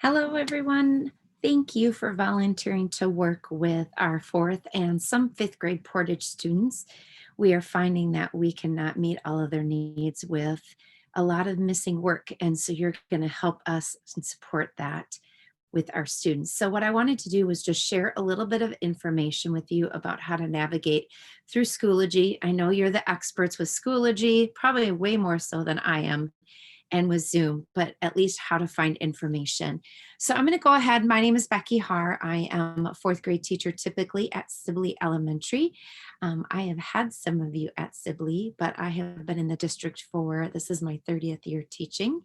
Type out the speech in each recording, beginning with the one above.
Hello, everyone. Thank you for volunteering to work with our fourth and some fifth grade Portage students. We are finding that we cannot meet all of their needs with a lot of missing work. And so you're going to help us and support that with our students. So what I wanted to do was just share a little bit of information with you about how to navigate through Schoology. I know you're the experts with Schoology, probably way more so than I am, and with Zoom, but at least how to find information. So I'm going to go ahead. My name is Becky Haar. I am a fourth grade teacher typically at Sibley Elementary. I have had some of you at Sibley, but I have been in the district for, this is my 30th year teaching.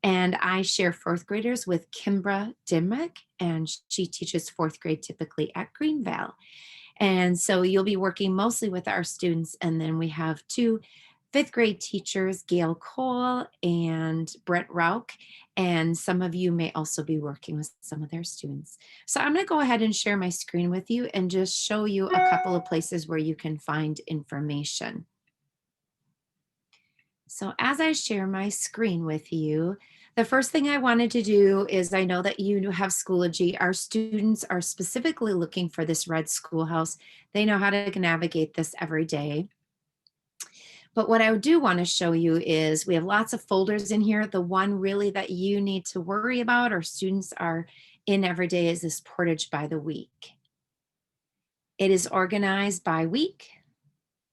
And I share fourth graders with Kimbra Dimmick, and she teaches fourth grade typically at Greenvale. And so you'll be working mostly with our students. And then we have two fifth grade teachers, Gail Cole and Brett Rauch. And some of you may also be working with some of their students. So I'm going to go ahead and share my screen with you and just show you a couple of places where you can find information. So as I share my screen with you, the first thing I wanted to do is I know that you have Schoology. Our students are specifically looking for this red schoolhouse. They know how to navigate this every day. But what I do want to show you is we have lots of folders in here. The one really that you need to worry about or students are in every day is this Portage by the week. It is organized by week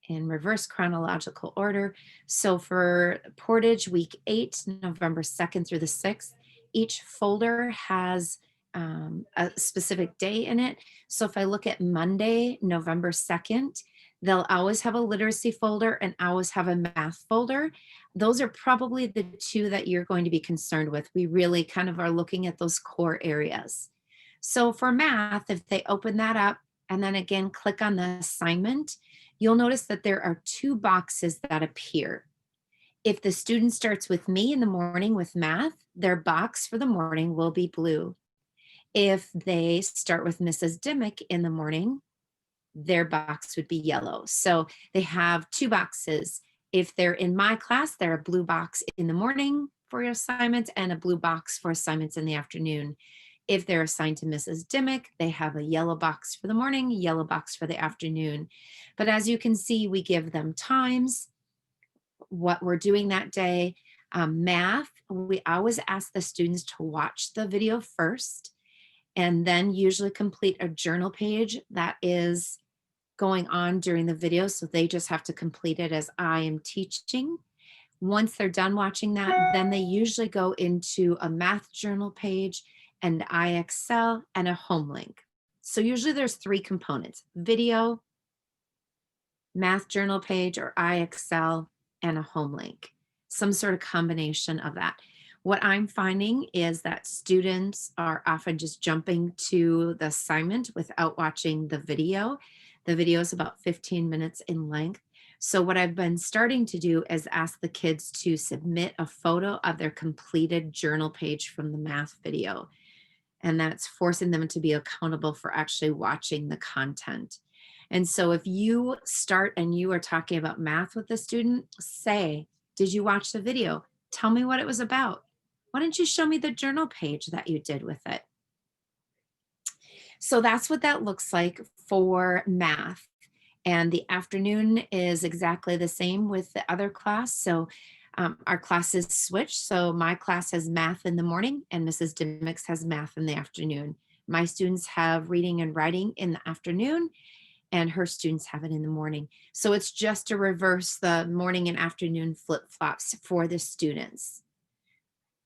in reverse chronological order. So for Portage week 8, November 2nd through the 6th, each folder has a specific day in it. So if I look at Monday, November 2nd, they'll always have a literacy folder and always have a math folder. Those are probably the two that you're going to be concerned with. We really kind of are looking at those core areas. So for math, if they open that up and then again click on the assignment, you'll notice that there are two boxes that appear. If the student starts with me in the morning with math, their box for the morning will be blue. If they start with Mrs. Dimmick in the morning, their box would be yellow. So they have two boxes. If they're in my class, they're a blue box in the morning for your assignments and a blue box for assignments in the afternoon. If they're assigned to Mrs. Dimmick, they have a yellow box for the morning, yellow box for the afternoon. But as you can see, we give them times, what we're doing that day. Math, we always ask the students to watch the video first and then usually complete a journal page that is going on during the video. So they just have to complete it as I am teaching. Once they're done watching that, then they usually go into a math journal page and IXL and a home link. So usually there's three components: video, math journal page, or IXL, and a home link, some sort of combination of that. What I'm finding is that students are often just jumping to the assignment without watching the video. The video is about 15 minutes in length. So what I've been starting to do is ask the kids to submit a photo of their completed journal page from the math video. And that's forcing them to be accountable for actually watching the content. And so if you start and you are talking about math with the student, say, did you watch the video? Tell me what it was about. Why don't you show me the journal page that you did with it? So that's what that looks like for math. And the afternoon is exactly the same with the other class. So our classes switch. So my class has math in the morning and Mrs. Dimmick's has math in the afternoon. My students have reading and writing in the afternoon and her students have it in the morning. So it's just to reverse the morning and afternoon flip-flops for the students.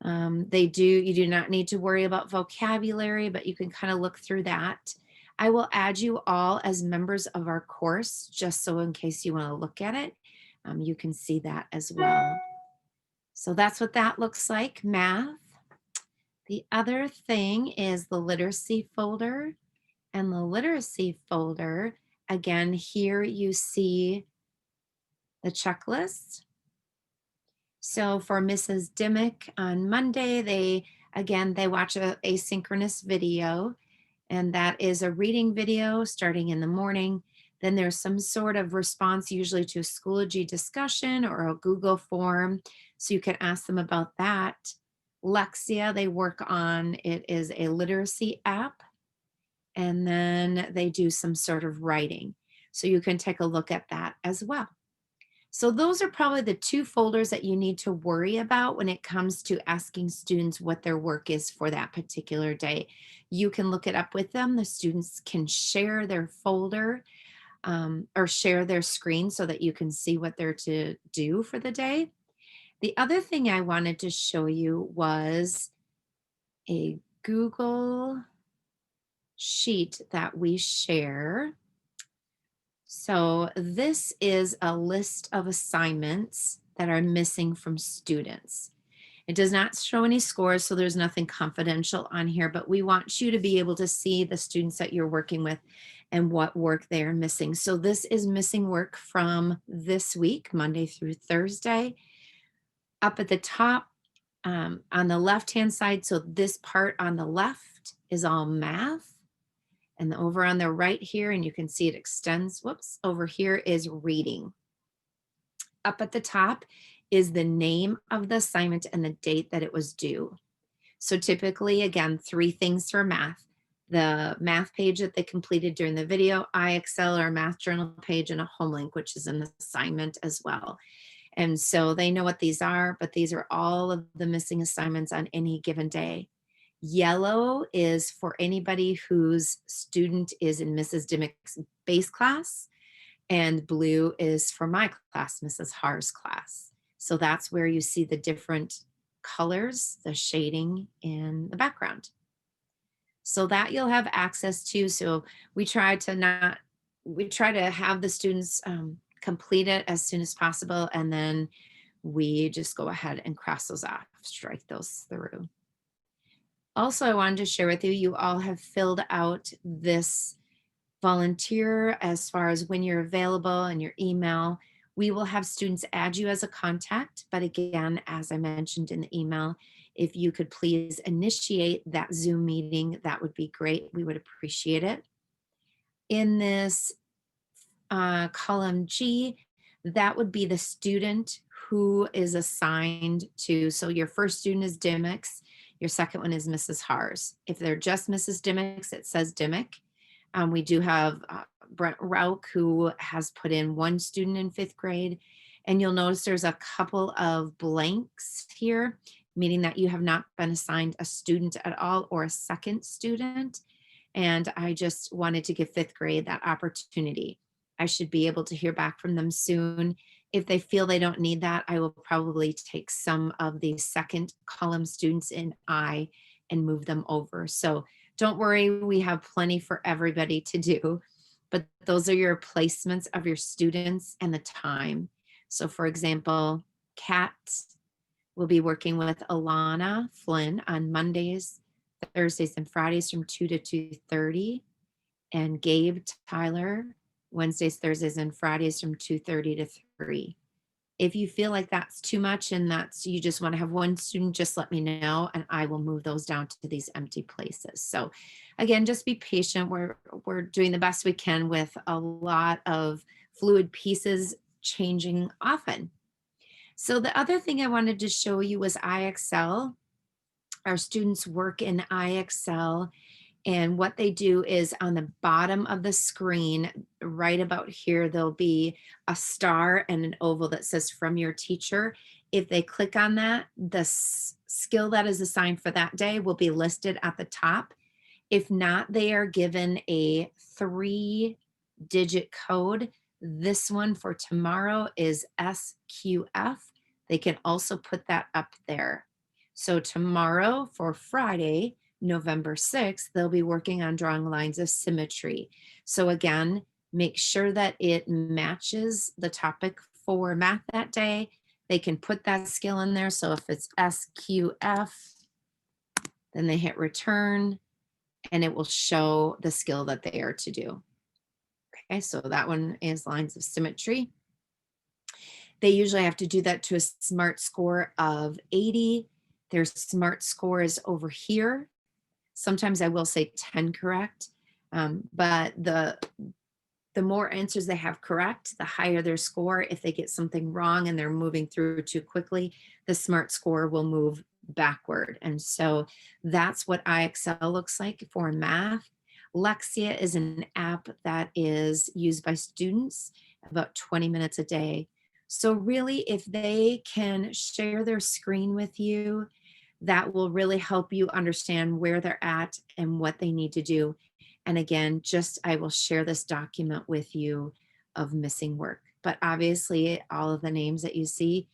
You do not need to worry about vocabulary, but you can kind of look through that. I will add you all as members of our course, just so in case you want to look at it, you can see that as well. So that's what that looks like, math. The other thing is the literacy folder. And the literacy folder, again, here you see the checklist. So for Mrs. Dimmick on Monday, they watch a asynchronous video, and that is a reading video starting in the morning. Then there's some sort of response, usually to a Schoology discussion or a Google form. So you can ask them about that. Lexia, they work on, it is a literacy app, and then they do some sort of writing. So you can take a look at that as well. So those are probably the two folders that you need to worry about when it comes to asking students what their work is for that particular day. You can look it up with them. The students can share their folder or share their screen so that you can see what they're to do for the day. The other thing I wanted to show you was a Google sheet that we share. So this is a list of assignments that are missing from students. It does not show any scores, so there's nothing confidential on here, but we want you to be able to see the students that you're working with and what work they are missing. So this is missing work from this week, Monday through Thursday. Up at the top, on the left-hand side, so this part on the left is all math. And over on the right here, and you can see it extends, whoops, over here is reading. Up at the top is the name of the assignment and the date that it was due. So typically, again, 3 things for math: the math page that they completed during the video, iExcel or math journal page, and a home link, which is an assignment as well. And so they know what these are, but these are all of the missing assignments on any given day. Yellow is for anybody whose student is in Mrs. Dimmick's base class, and blue is for my class, Mrs. Haar's class. So that's where you see the different colors, the shading in the background. So that you'll have access to. So we try to have the students complete it as soon as possible, and then we just go ahead and cross those off, strike those through. Also, I wanted to share with you, you all have filled out this volunteer as far as when you're available and your email. We will have students add you as a contact, but again, as I mentioned in the email, if you could please initiate that Zoom meeting, that would be great. We would appreciate it. In this column G, that would be the student who is assigned to, so your first student is Dimmick's, your second one is Mrs. Haar's. If they're just Mrs. Dimmick's, it says Dimmick. We do have Brent Rauch, who has put in 1 student in 5th grade. And you'll notice there's a couple of blanks here, meaning that you have not been assigned a student at all or a second student. And I just wanted to give 5th grade that opportunity. I should be able to hear back from them soon. If they feel they don't need that, I will probably take some of the second column students in I and move them over. So don't worry, we have plenty for everybody to do, but those are your placements of your students and the time. So for example, Kat will be working with Alana Flynn on Mondays, Thursdays, and Fridays from 2 to 2:30, and Gabe Tyler Wednesdays, Thursdays, and Fridays from 2:30 to 3. If you feel like that's too much and that's you just want to have 1 student, just let me know and I will move those down to these empty places. So again, just be patient. We're doing the best we can with a lot of fluid pieces changing often. So the other thing I wanted to show you was iExcel. Our students work in iExcel, and what they do is on the bottom of the screen, right about here, there'll be a star and an oval that says from your teacher. If they click on that, the skill that is assigned for that day will be listed at the top. If not, they are given a 3-digit code. This one for tomorrow is SQF. They can also put that up there. So tomorrow for Friday, November 6th, they'll be working on drawing lines of symmetry. So again, make sure that it matches the topic for math that day. They can put that skill in there. So if it's SQF, then they hit return and it will show the skill that they are to do. Okay, so that one is lines of symmetry. They usually have to do that to a SMART score of 80. Their SMART score is over here. Sometimes I will say 10 correct, but the more answers they have correct, the higher their score. If they get something wrong and they're moving through too quickly, the SMART score will move backward. And so that's what iExcel looks like for math. Lexia is an app that is used by students about 20 minutes a day. So really, if they can share their screen with you, that will really help you understand where they're at and what they need to do. And again, just I will share this document with you of missing work. But obviously, all of the names that you see,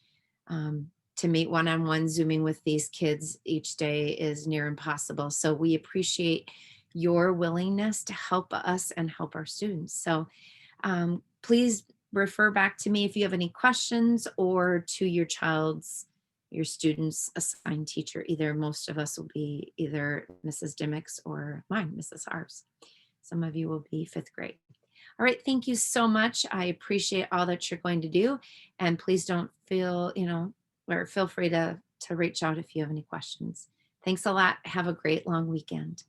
to meet one-on-one zooming with these kids each day is near impossible. So we appreciate your willingness to help us and help our students. So please refer back to me if you have any questions, or to your student's assigned teacher. Either most of us will be either Mrs. Dimmick's or mine, Mrs. Harves. Some of you will be fifth grade. All right, thank you so much. I appreciate all that you're going to do. And please don't feel, or feel free to reach out if you have any questions. Thanks a lot. Have a great long weekend.